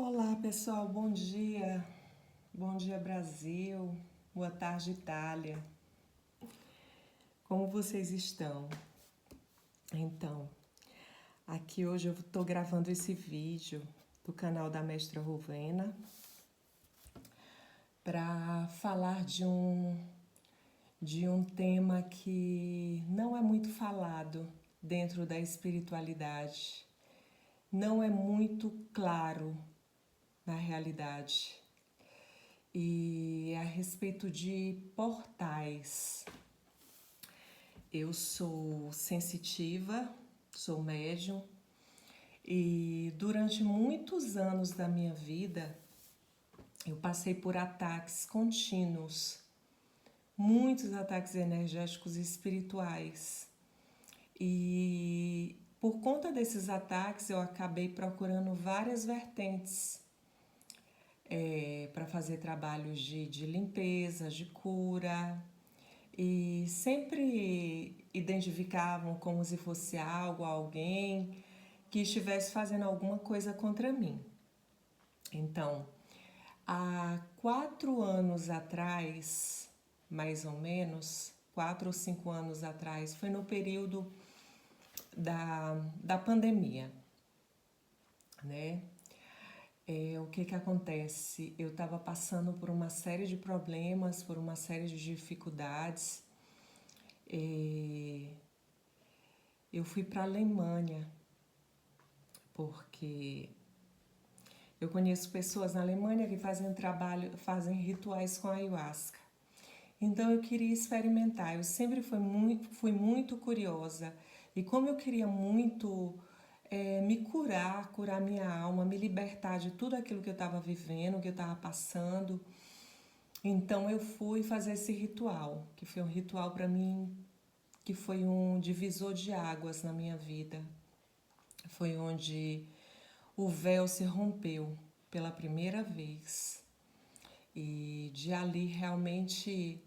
Olá pessoal, bom dia. Bom dia Brasil, boa tarde Itália. Como vocês estão? Então, aqui hoje eu estou gravando esse vídeo do canal da Mestra Rowena para falar de um tema que não é muito falado dentro da espiritualidade, não é muito claro na realidade. E é a respeito de portais. Eu sou sensitiva, sou médium e durante muitos anos da minha vida eu passei por ataques contínuos, muitos ataques energéticos e espirituais. E por conta desses ataques eu acabei procurando várias vertentes para fazer trabalhos de limpeza, de cura, e sempre identificavam como se fosse algo, alguém que estivesse fazendo alguma coisa contra mim. Então, há 4 anos atrás, mais ou menos, 4 ou 5 anos atrás, foi no período da pandemia, né? O que acontece? Eu estava passando por uma série de problemas, por uma série de dificuldades. Eu fui para a Alemanha, porque eu conheço pessoas na Alemanha que fazem rituais com ayahuasca. Então eu queria experimentar, eu sempre fui muito curiosa. E como eu queria muito me curar minha alma, me libertar de tudo aquilo que eu estava vivendo, que eu estava passando, então eu fui fazer esse ritual, que foi um ritual para mim, que foi um divisor de águas na minha vida. Foi onde o véu se rompeu pela primeira vez. E de ali realmente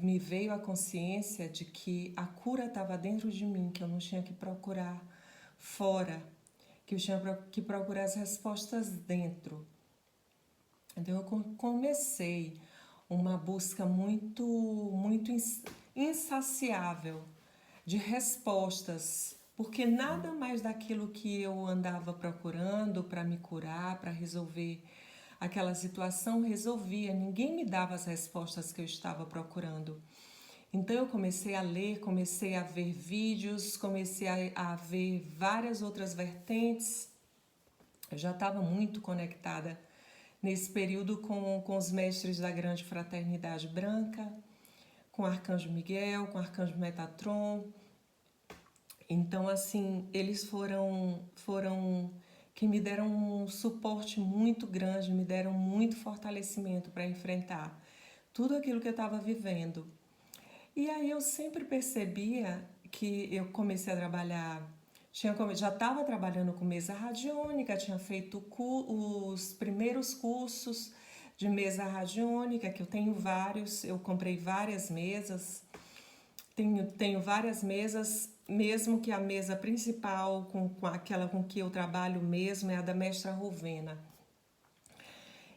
me veio a consciência de que a cura estava dentro de mim, que eu não tinha que procurar fora, que eu tinha que procurar as respostas dentro. Então eu comecei uma busca muito insaciável de respostas, porque nada mais daquilo que eu andava procurando para me curar, para resolver aquela situação, resolvia. Ninguém me dava as respostas que eu estava procurando. Então eu comecei a ler, comecei a ver vídeos, comecei a ver várias outras vertentes. Eu já estava muito conectada nesse período com os mestres da Grande Fraternidade Branca, com o Arcanjo Miguel, com o Arcanjo Metatron. Então, assim, eles foram que me deram um suporte muito grande, me deram muito fortalecimento para enfrentar tudo aquilo que eu estava vivendo. E aí eu sempre percebia que eu comecei a trabalhar, já estava trabalhando com mesa radiônica, tinha feito os primeiros cursos de mesa radiônica, que eu tenho vários, eu comprei várias mesas, tenho várias mesas, mesmo que a mesa principal, com aquela com que eu trabalho mesmo, é a da Mestra Rowena.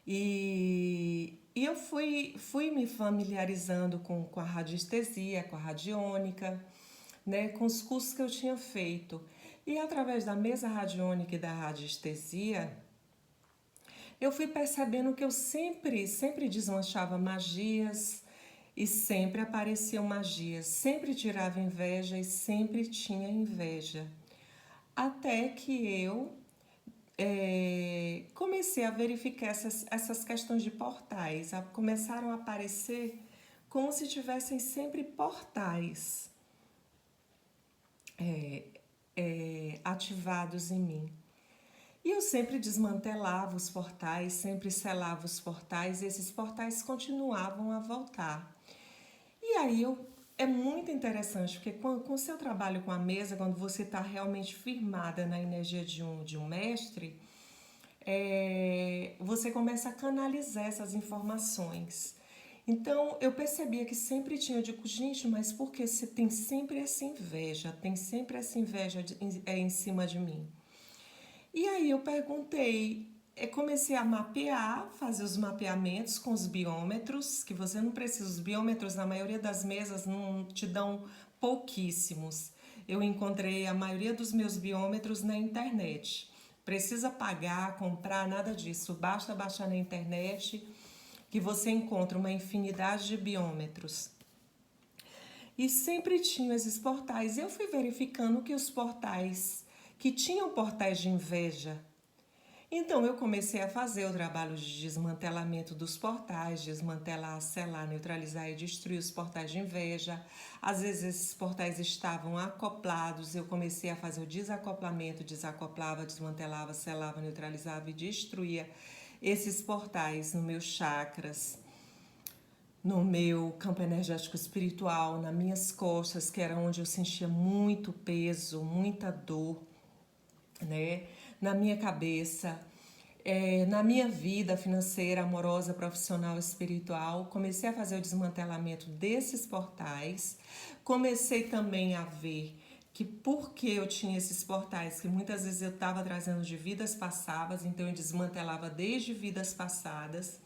E eu fui me familiarizando com a radiestesia, com a radiônica, né, com os cursos que eu tinha feito. E através da mesa radiônica e da radiestesia, eu fui percebendo que eu sempre desmanchava magias e sempre apareciam magias, sempre tirava inveja e sempre tinha inveja. Até que eu comecei a verificar essas questões de portais. Começaram a aparecer como se tivessem sempre portais ativados em mim. E eu sempre desmantelava os portais, sempre selava os portais, e esses portais continuavam a voltar. E aí é muito interessante, porque com o seu trabalho com a mesa, quando você está realmente firmada na energia de um mestre, você começa a canalizar essas informações. Então eu percebia que sempre tinha, eu digo, gente, mas por que você tem sempre essa inveja? Tem sempre essa inveja em cima de mim. E aí eu perguntei, comecei a mapear, fazer os mapeamentos com os biômetros, que você não precisa, os biômetros na maioria das mesas não te dão pouquíssimos. Eu encontrei a maioria dos meus biômetros na internet. Precisa pagar, comprar, nada disso. Basta baixar na internet que você encontra uma infinidade de biômetros. E sempre tinham esses portais. Eu fui verificando que os portais, que tinham portais de inveja. Então eu comecei a fazer o trabalho de desmantelamento dos portais, desmantelar, selar, neutralizar e destruir os portais de inveja. Às vezes esses portais estavam acoplados, eu comecei a fazer o desacoplamento, desacoplava, desmantelava, selava, neutralizava e destruía esses portais no meus chakras, no meu campo energético espiritual, nas minhas costas, que era onde eu sentia muito peso, muita dor, né? Na minha cabeça, na minha vida financeira, amorosa, profissional, espiritual, comecei a fazer o desmantelamento desses portais. Comecei também a ver que porque eu tinha esses portais, que muitas vezes eu estava trazendo de vidas passadas, então eu desmantelava desde vidas passadas.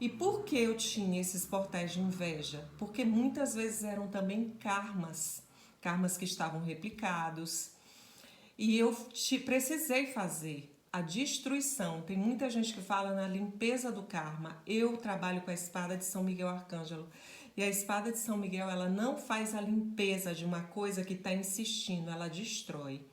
E por que eu tinha esses portais de inveja? Porque muitas vezes eram também karmas, karmas que estavam replicados. E eu precisei fazer a destruição. Tem muita gente que fala na limpeza do karma. Eu trabalho com a espada de São Miguel Arcângelo. E a espada de São Miguel, ela não faz a limpeza de uma coisa que está insistindo, ela destrói.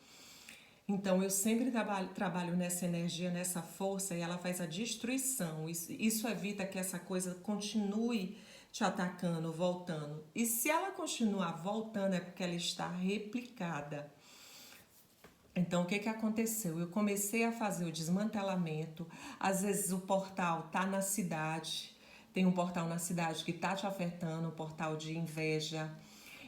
Então eu sempre trabalho nessa energia, nessa força, e ela faz a destruição. Isso evita que essa coisa continue te atacando, voltando. E se ela continuar voltando é porque ela está replicada. Então, o que aconteceu? Eu comecei a fazer o desmantelamento. Às vezes o portal tá na cidade, tem um portal na cidade que tá te afetando, um portal de inveja.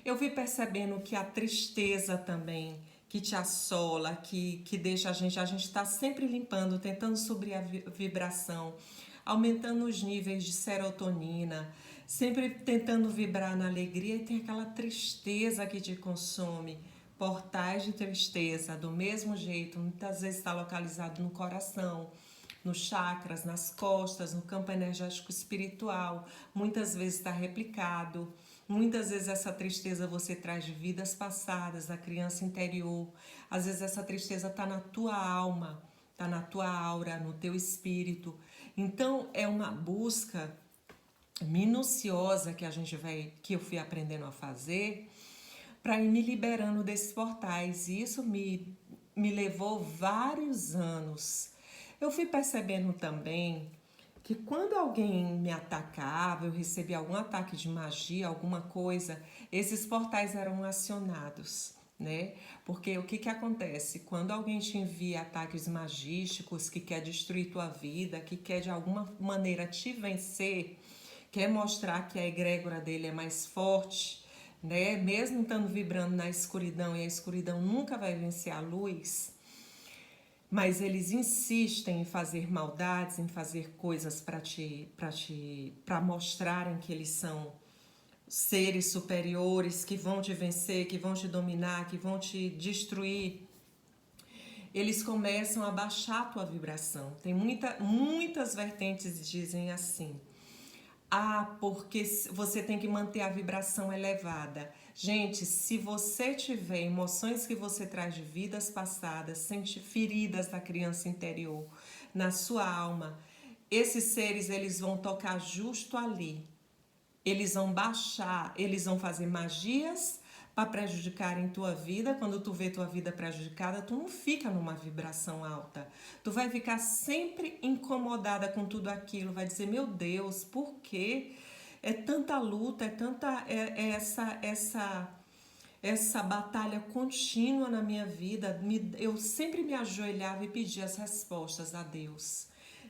Eu vi percebendo que a tristeza também, que te assola, que deixa a gente tá sempre limpando, tentando subir a vibração, aumentando os níveis de serotonina, sempre tentando vibrar na alegria, e tem aquela tristeza que te consome. Portais de tristeza, do mesmo jeito, muitas vezes está localizado no coração, nos chakras, nas costas, no campo energético espiritual, muitas vezes está replicado. Muitas vezes essa tristeza você traz de vidas passadas, da criança interior. Às vezes essa tristeza está na tua alma, está na tua aura, no teu espírito. Então é uma busca minuciosa que eu fui aprendendo a fazer para ir me liberando desses portais. E isso me levou vários anos. Eu fui percebendo também que quando alguém me atacava, eu recebia algum ataque de magia, alguma coisa, esses portais eram acionados, né? Porque o que acontece? Quando alguém te envia ataques magísticos, que quer destruir tua vida, que quer de alguma maneira te vencer, quer mostrar que a egrégora dele é mais forte, né? Mesmo estando vibrando na escuridão, e a escuridão nunca vai vencer a luz, mas eles insistem em fazer maldades, em fazer coisas para mostrarem que eles são seres superiores, que vão te vencer, que vão te dominar, que vão te destruir. Eles começam a baixar a tua vibração. Tem muitas vertentes que dizem assim: ah, porque você tem que manter a vibração elevada. Gente, se você tiver emoções que você traz de vidas passadas, sente feridas da criança interior na sua alma, esses seres eles vão tocar justo ali. Eles vão baixar, eles vão fazer magias para prejudicarem tua vida. Quando tu vê tua vida prejudicada, tu não fica numa vibração alta. Tu vai ficar sempre incomodada com tudo aquilo, vai dizer: meu Deus, por quê? É tanta luta, essa batalha contínua na minha vida. Eu sempre me ajoelhava e pedia as respostas a Deus,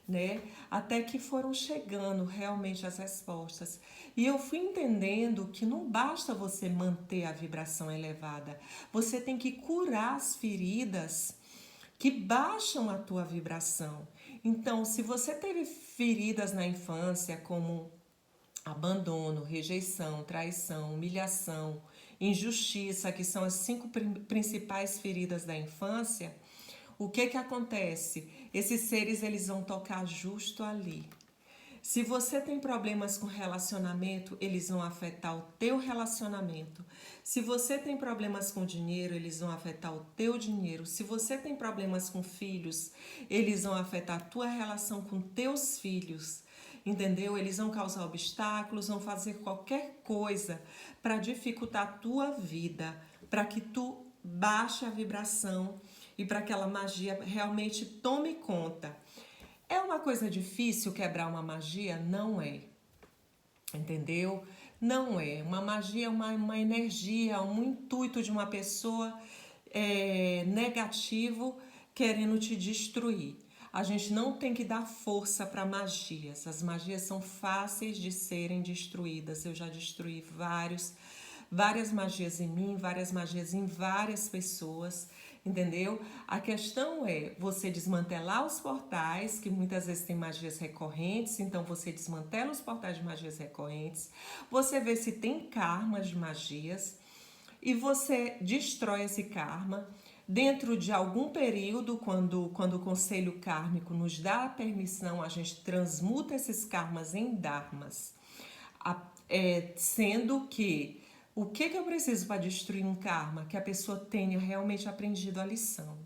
né? Até que foram chegando realmente as respostas. E eu fui entendendo que não basta você manter a vibração elevada, você tem que curar as feridas que baixam a tua vibração. Então, se você teve feridas na infância, como abandono, rejeição, traição, humilhação, injustiça, que são as 5 principais feridas da infância, o que que acontece? Esses seres eles vão tocar justo ali. Se você tem problemas com relacionamento, eles vão afetar o teu relacionamento. Se você tem problemas com dinheiro, eles vão afetar o teu dinheiro. Se você tem problemas com filhos, eles vão afetar a tua relação com teus filhos. Entendeu? Eles vão causar obstáculos, vão fazer qualquer coisa para dificultar a tua vida, para que tu baixe a vibração e para que aquela magia realmente tome conta. É uma coisa difícil quebrar uma magia? Não é. Entendeu? Não é. Uma magia é uma energia, um intuito de uma pessoa negativo querendo te destruir. A gente não tem que dar força para magias. As magias são fáceis de serem destruídas. Eu já destruí várias magias em mim, várias magias em várias pessoas, entendeu? A questão é você desmantelar os portais, que muitas vezes tem magias recorrentes, então você desmantela os portais de magias recorrentes, você vê se tem karmas de magias e você destrói esse karma. Dentro de algum período, quando o conselho kármico nos dá a permissão, a gente transmuta esses karmas em dharmas. Sendo que o que eu preciso para destruir um karma? Que a pessoa tenha realmente aprendido a lição.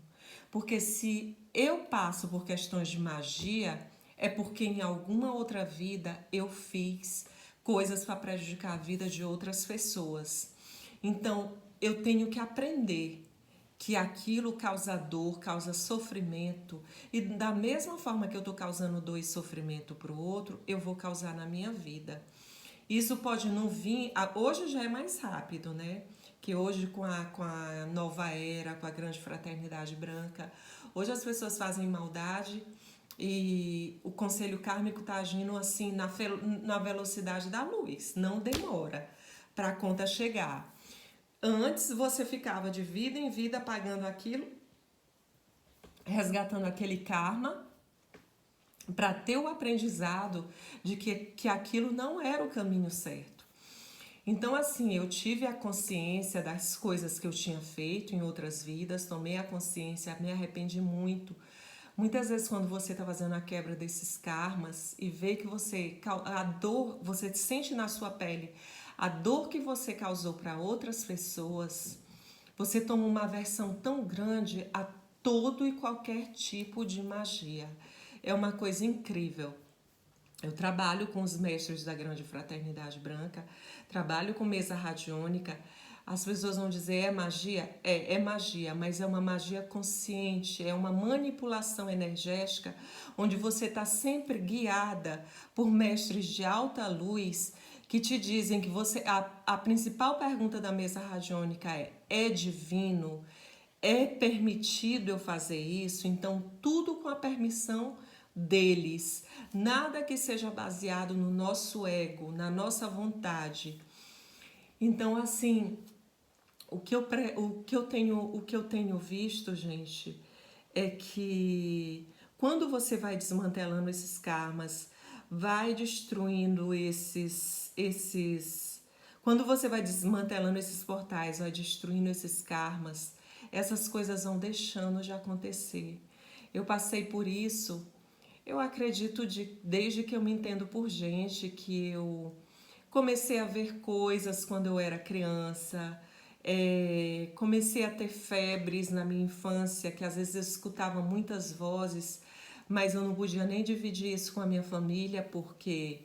Porque se eu passo por questões de magia, é porque em alguma outra vida eu fiz coisas para prejudicar a vida de outras pessoas. Então, eu tenho que aprender que aquilo causa dor, causa sofrimento, e da mesma forma que eu estou causando dor e sofrimento para o outro, eu vou causar na minha vida. Isso pode não vir, hoje já é mais rápido, né? Que hoje com a nova era, com a grande fraternidade branca, hoje as pessoas fazem maldade e o conselho kármico está agindo assim na velocidade da luz, não demora para a conta chegar. Antes você ficava de vida em vida pagando aquilo, resgatando aquele karma, para ter o aprendizado de que aquilo não era o caminho certo. Então, assim, eu tive a consciência das coisas que eu tinha feito em outras vidas, tomei a consciência, me arrependi muito. Muitas vezes, quando você está fazendo a quebra desses karmas e vê que a dor, você sente na sua pele a dor que você causou para outras pessoas, você toma uma aversão tão grande a todo e qualquer tipo de magia. É uma coisa incrível. Eu trabalho com os mestres da Grande Fraternidade Branca, trabalho com mesa radiônica. As pessoas vão dizer, é magia? É magia, mas é uma magia consciente, é uma manipulação energética, onde você está sempre guiada por mestres de alta luz, que te dizem que a principal pergunta da mesa radiônica é divino? É permitido eu fazer isso? Então, tudo com a permissão deles. Nada que seja baseado no nosso ego, na nossa vontade. Então, assim, o que eu tenho visto, gente, é que quando você vai desmantelando esses karmas, vai destruindo quando você vai desmantelando esses portais, vai destruindo esses karmas, essas coisas vão deixando de acontecer. Eu passei por isso, eu acredito desde que eu me entendo por gente, que eu comecei a ver coisas quando eu era criança, comecei a ter febres na minha infância, que às vezes eu escutava muitas vozes, mas eu não podia nem dividir isso com a minha família, porque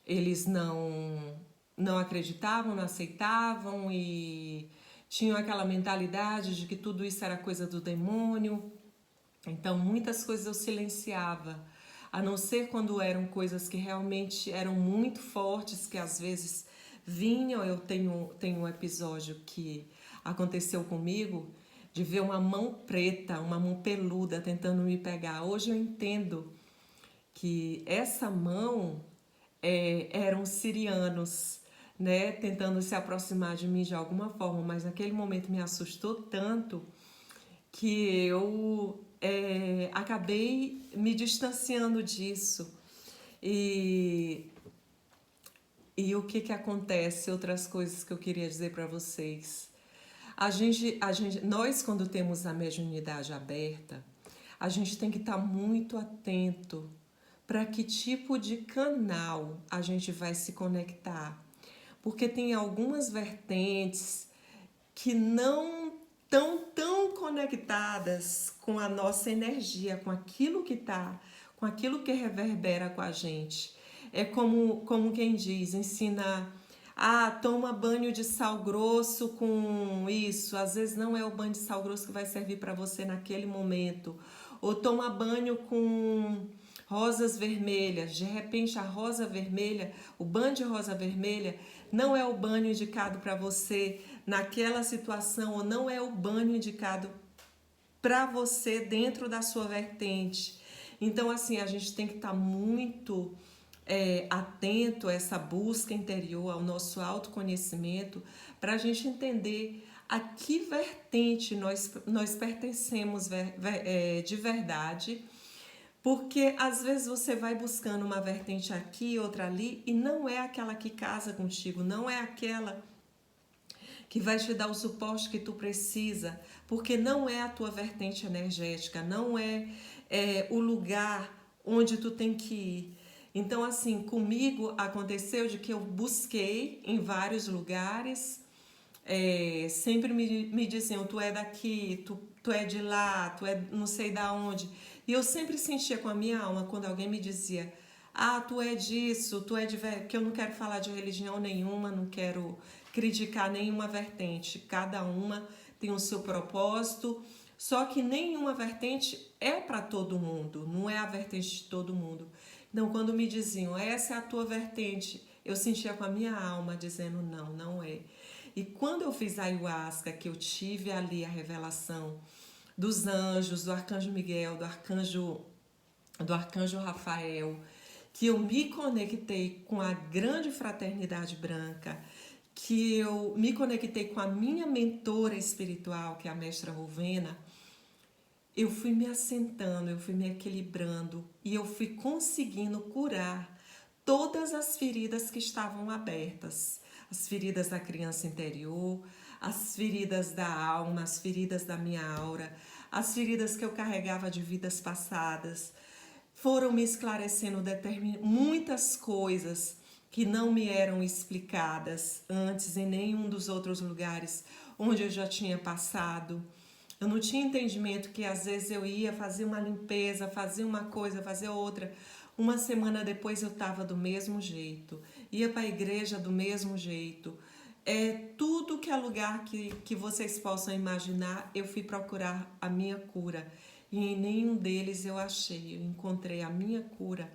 eles não acreditavam, não aceitavam e tinham aquela mentalidade de que tudo isso era coisa do demônio. Então, muitas coisas eu silenciava, a não ser quando eram coisas que realmente eram muito fortes, que às vezes vinham. Eu tenho um episódio que aconteceu comigo, de ver uma mão preta, uma mão peluda tentando me pegar. Hoje eu entendo que essa mão eram sirianos, né, tentando se aproximar de mim de alguma forma, mas naquele momento me assustou tanto que eu acabei me distanciando disso. E o que acontece? Outras coisas que eu queria dizer para vocês. Nós, quando temos a mediunidade aberta, a gente tem que estar muito atento para que tipo de canal a gente vai se conectar. Porque tem algumas vertentes que não estão tão conectadas com a nossa energia, com aquilo que tá, com aquilo que reverbera com a gente. É como quem diz, ensina, toma banho de sal grosso com isso. Às vezes não é o banho de sal grosso que vai servir para você naquele momento. Ou toma banho com rosas vermelhas. De repente a rosa vermelha, o banho de rosa vermelha não é o banho indicado para você naquela situação, ou não é o banho indicado para você dentro da sua vertente. Então, assim, a gente tem que estar muito atento a essa busca interior, ao nosso autoconhecimento, para a gente entender a que vertente nós pertencemos de verdade. Porque às vezes você vai buscando uma vertente aqui, outra ali, e não é aquela que casa contigo, não é aquela que vai te dar o suporte que tu precisa, porque não é a tua vertente energética, não é o lugar onde tu tem que ir. Então, assim, comigo aconteceu de que eu busquei em vários lugares, sempre me diziam, tu é daqui, tu é de lá, tu é não sei da onde. E eu sempre sentia com a minha alma quando alguém me dizia, tu é disso, tu é de... que eu não quero falar de religião nenhuma, não quero criticar nenhuma vertente. Cada uma tem o seu propósito, só que nenhuma vertente é para todo mundo, não é a vertente de todo mundo. Então, quando me diziam, essa é a tua vertente, eu sentia com a minha alma dizendo, não, não é. E quando eu fiz a ayahuasca, que eu tive ali a revelação dos anjos, do arcanjo Miguel, do arcanjo Rafael, que eu me conectei com a grande fraternidade branca, que eu me conectei com a minha mentora espiritual, que é a mestra Rowena, eu fui me assentando, eu fui me equilibrando e eu fui conseguindo curar todas as feridas que estavam abertas. As feridas da criança interior, as feridas da alma, as feridas da minha aura, as feridas que eu carregava de vidas passadas. Foram me esclarecendo muitas coisas que não me eram explicadas antes em nenhum dos outros lugares onde eu já tinha passado. Eu não tinha entendimento que às vezes eu ia fazer uma limpeza, fazer uma coisa, fazer outra. Uma semana depois eu estava do mesmo jeito. Ia para a igreja do mesmo jeito. Tudo que é lugar que vocês possam imaginar, eu fui procurar a minha cura. E em nenhum deles eu achei. Eu encontrei a minha cura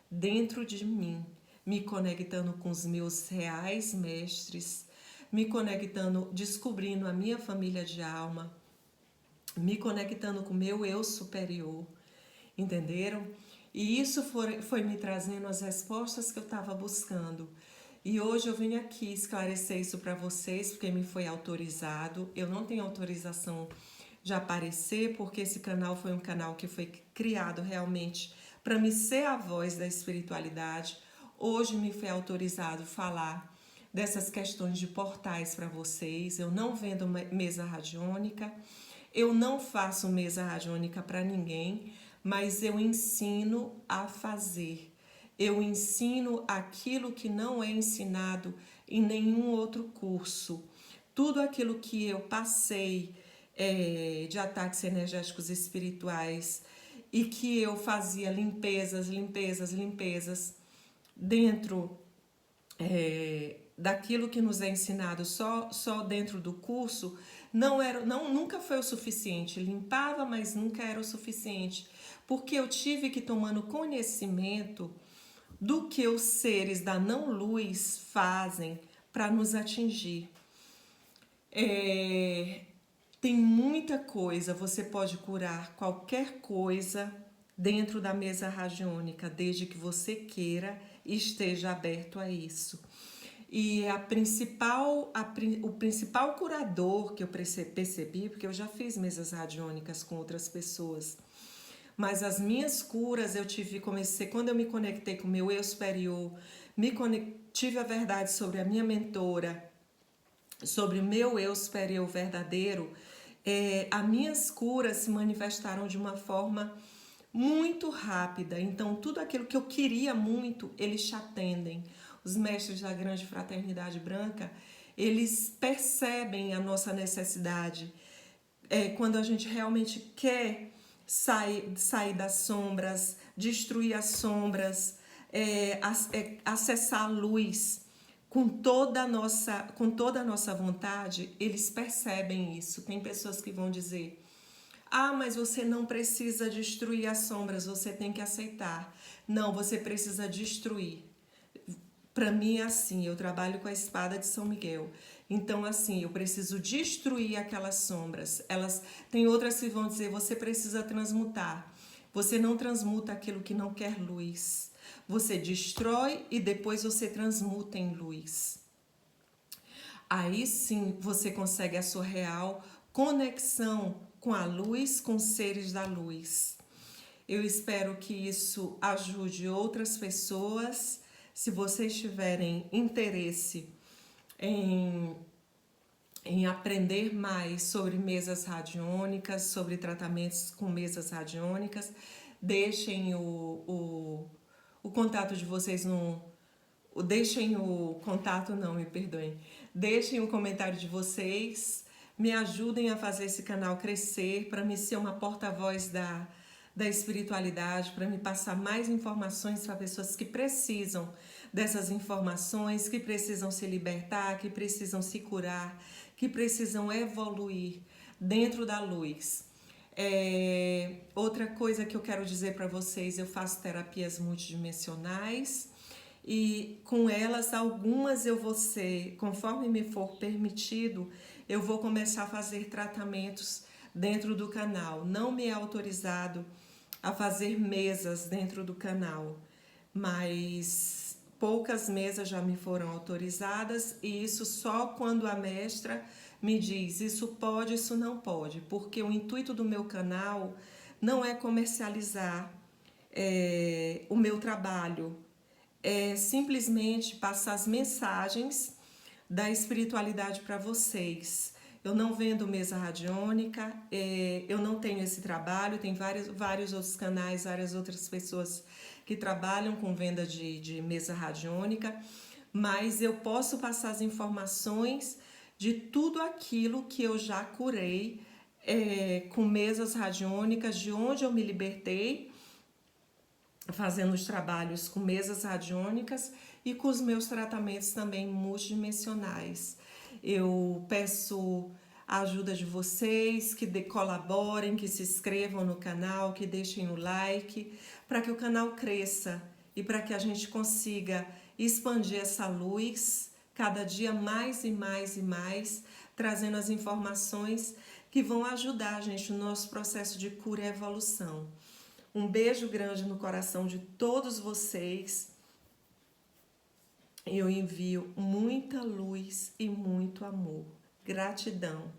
dentro de mim, me conectando com os meus reais mestres, me conectando, descobrindo a minha família de alma, me conectando com o meu eu superior, entenderam? E isso foi me trazendo as respostas que eu estava buscando. E hoje eu vim aqui esclarecer isso para vocês, porque me foi autorizado. Eu não tenho autorização de aparecer, porque esse canal foi um canal que foi criado realmente para me ser a voz da espiritualidade. Hoje me foi autorizado falar dessas questões de portais para vocês. Eu não vendo mesa radiônica, eu não faço mesa radiônica para ninguém, mas eu ensino a fazer. Eu ensino aquilo que não é ensinado em nenhum outro curso. Tudo aquilo que eu passei de ataques energéticos espirituais e que eu fazia limpezas dentro daquilo que nos é ensinado só dentro do curso, nunca foi o suficiente. Limpava, mas nunca era o suficiente, porque eu tive que tomando conhecimento do que os seres da não-luz fazem para nos atingir. Tem muita coisa, você pode curar qualquer coisa dentro da mesa radiônica, desde que você queira e esteja aberto a isso. E o principal curador que eu percebi, porque eu já fiz mesas radiônicas com outras pessoas, mas as minhas curas comecei quando eu me conectei com o meu eu superior, tive a verdade sobre a minha mentora, sobre o meu eu superior verdadeiro, as minhas curas se manifestaram de uma forma muito rápida. Então, tudo aquilo que eu queria muito, eles te atendem. Os mestres da Grande Fraternidade Branca, eles percebem a nossa necessidade. Quando a gente realmente quer sair das sombras, destruir as sombras, acessar a luz com toda a nossa vontade, eles percebem isso. Tem pessoas que vão dizer: ah, mas você não precisa destruir as sombras, você tem que aceitar. Não, você precisa destruir. Para mim é assim, eu trabalho com a espada de São Miguel. Então, assim, eu preciso destruir aquelas sombras. Tem outras que vão dizer: você precisa transmutar. Você não transmuta aquilo que não quer luz. Você destrói e depois você transmuta em luz. Aí sim você consegue a sua real conexão com a luz, com os seres da luz. Eu espero que isso ajude outras pessoas. Se vocês tiverem interesse em aprender mais sobre mesas radiônicas, sobre tratamentos com mesas radiônicas, deixem o contato de vocês no... Deixem o contato, não, me perdoem. Deixem o comentário de vocês, me ajudem a fazer esse canal crescer, para me ser uma porta-voz da espiritualidade, para me passar mais informações para pessoas que precisam dessas informações, que precisam se libertar, que precisam se curar, que precisam evoluir dentro da luz. Outra coisa que eu quero dizer para vocês: eu faço terapias multidimensionais e com elas, algumas eu vou ser, conforme me for permitido, eu vou começar a fazer tratamentos dentro do canal. Não me é autorizado a fazer mesas dentro do canal, mas poucas mesas já me foram autorizadas, e isso só quando a mestra me diz: isso pode, isso não pode, porque o intuito do meu canal não é comercializar o meu trabalho, é simplesmente passar as mensagens da espiritualidade para vocês. Eu não vendo mesa radiônica, eu não tenho esse trabalho, tem vários outros canais, várias outras pessoas que trabalham com venda de mesa radiônica, mas eu posso passar as informações de tudo aquilo que eu já curei com mesas radiônicas, de onde eu me libertei, fazendo os trabalhos com mesas radiônicas e com os meus tratamentos também multidimensionais. Eu peço a ajuda de vocês, que colaborem, que se inscrevam no canal, que deixem o like, para que o canal cresça e para que a gente consiga expandir essa luz cada dia mais e mais e mais, trazendo as informações que vão ajudar a gente no nosso processo de cura e evolução. Um beijo grande no coração de todos vocês. Eu envio muita luz e muito amor. Gratidão.